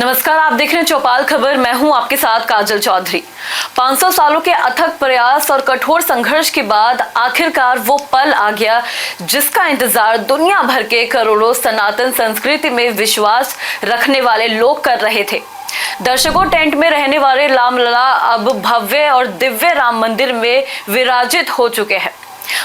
नमस्कार, आप देख रहे हैं चौपाल खबर। मैं हूं आपके साथ काजल चौधरी। 500 सालों के अथक प्रयास और कठोर संघर्ष के बाद आखिरकार वो पल आ गया जिसका इंतजार दुनिया भर के करोड़ों सनातन संस्कृति में विश्वास रखने वाले लोग कर रहे थे। दर्शकों, टेंट में रहने वाले रामलला अब भव्य और दिव्य राम मंदिर में विराजित हो चुके हैं।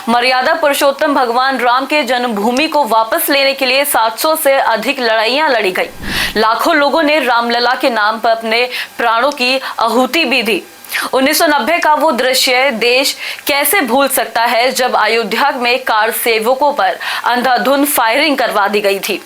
मर्यादा पुरुषोत्तम भगवान राम के जन्मभूमि को वापस लेने के लिए 700 से अधिक लड़ाइयां लड़ी गई। लाखों लोगों ने रामलला के नाम पर अपने प्राणों की आहुति भी दी। 1990 का वो दृश्य देश कैसे भूल सकता है जब अयोध्या में कार सेवकों पर अंधाधुंध फायरिंग करवा दी गई थी।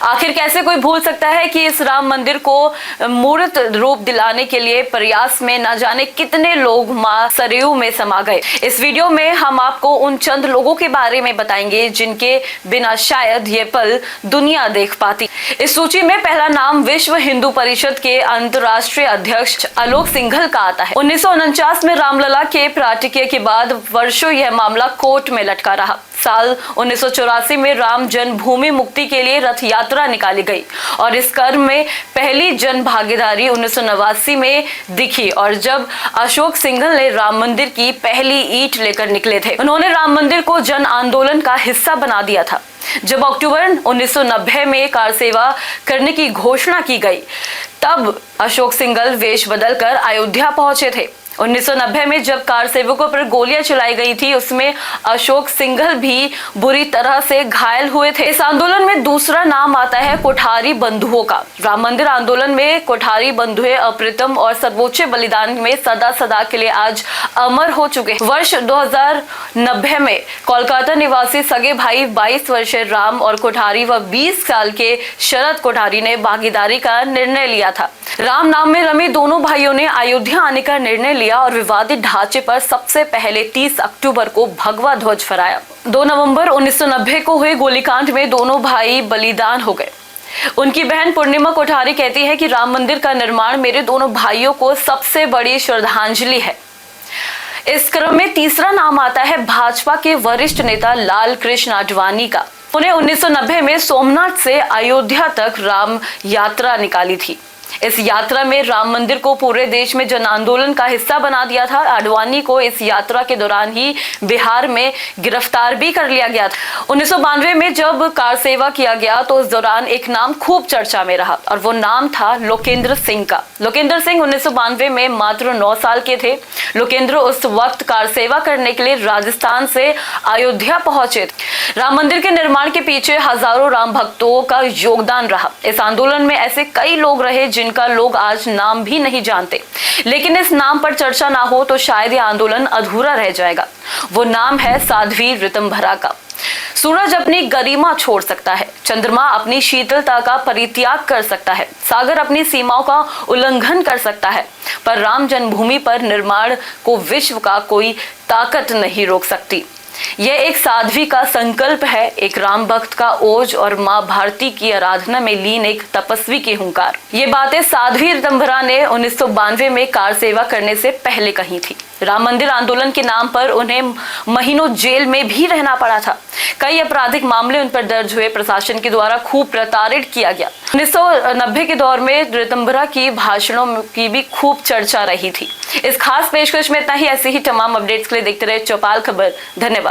आखिर कैसे कोई भूल सकता है कि इस राम मंदिर को मूर्त रूप दिलाने के लिए प्रयास में न जाने कितने लोग मां सरयू में समा गए। इस वीडियो में हम आपको उन चंद लोगों के बारे में बताएंगे जिनके बिना शायद ये पल दुनिया देख पाती। इस सूची में पहला नाम विश्व हिंदू परिषद के अंतर्राष्ट्रीय अध्यक्ष आलोक सिंघल का आता है। 1949 में रामलला के प्राटिक्य के बाद वर्षों यह मामला कोर्ट में लटका रहा। साल 1984 में राम जन्मभूमि मुक्ति के लिए रथ यात्रा निकाली गई और इस कर्म में पहली जन भागीदारी 1989 में दिखी और जब अशोक सिंघल ने राम मंदिर की पहली ईंट लेकर निकले थे। उन्होंने राम मंदिर को जन आंदोलन का हिस्सा बना दिया था। जब अक्टूबर 1990 में कार सेवा करने की घोषणा की गई तब अशोक सिंघल वेश बदलकर अयोध्या पहुंचे थे। 1990 में जब कार सेवकों पर गोलियां चलाई गई थी उसमें अशोक सिंघल भी बुरी तरह से घायल हुए थे। इस आंदोलन में दूसरा नाम आता है कोठारी बंधुओं का। राम मंदिर आंदोलन में कोठारी बंधुए अप्रतिम और सर्वोच्च बलिदान में सदा सदा के लिए आज अमर हो चुके हैं। वर्ष 2090 में कोलकाता निवासी सगे भाई 22 वर्षीय राम और कोठारी व 20 साल के शरद कोठारी ने भागीदारी का निर्णय लिया था। राम नाम में रमे दोनों भाइयों ने अयोध्या आने का निर्णय लिया और विवादित ढांचे पर सबसे पहले 30 अक्टूबर को भगवा ध्वज फहराया। 2 नवंबर 1990 को हुए गोलीकांड में दोनों भाई बलिदान हो गए। उनकी बहन पूर्णिमा कोठारी कहती है कि राम मंदिर का निर्माण मेरे दोनों भाइयों को सबसे बड़ी श्रद्धांजलि है। इस क्रम में तीसरा नाम आता है भाजपा के वरिष्ठ नेता लाल कृष्ण आडवाणी का। उन्हें 1990 में सोमनाथ से अयोध्या तक राम यात्रा निकाली थी। इस यात्रा में राम मंदिर को पूरे देश में जन आंदोलन का हिस्सा बना दिया था। आडवाणी को इस यात्रा के दौरान ही बिहार में गिरफ्तार भी कर लिया गया था। 1992 में जब कार सेवा किया गया तो उस दौरान एक नाम खूब चर्चा में रहा और वो नाम था लोकेंद्र सिंह का। लोकेंद्र सिंह 1992 में मात्र 9 साल के थे। लोकेंद्र उस वक्त कार सेवा करने के लिए राजस्थान से अयोध्या पहुंचे थे। राम मंदिर के निर्माण के पीछे हजारों राम भक्तों का योगदान रहा। इस आंदोलन में ऐसे कई लोग रहे जिनका लोग आज नाम भी नहीं जानते, लेकिन इस नाम पर चर्चा ना हो तो शायद यह आंदोलन अधूरा रह जाएगा। वो नाम है साध्वी ऋतंभरा का। सूरज अपनी गरिमा छोड़ सकता है, चंद्रमा अपनी शीतलता का परित्याग कर सकता है, सागर अपनी सीमाओं का उल्लंघन कर सकता है, पर राम जन्मभूमि पर निर्माण को विश्व का कोई ताकत नहीं रोक सकती। यह एक साध्वी का संकल्प है, एक राम भक्त का ओज और माँ भारती की आराधना में लीन एक तपस्वी की हुंकार। ये बातें साध्वी ऋतंभरा ने 1992 में कार सेवा करने से पहले कही थी। राम मंदिर आंदोलन के नाम पर उन्हें महीनों जेल में भी रहना पड़ा था। कई आपराधिक मामले उन पर दर्ज हुए। प्रशासन के द्वारा खूब प्रताड़ित किया गया। 1990 के दौर में ऋतंभरा की भाषणों की भी खूब चर्चा रही थी। इस खास पेशकश में इतना ही। ऐसे ही तमाम अपडेट्स के लिए देखते रहे चौपाल खबर। धन्यवाद।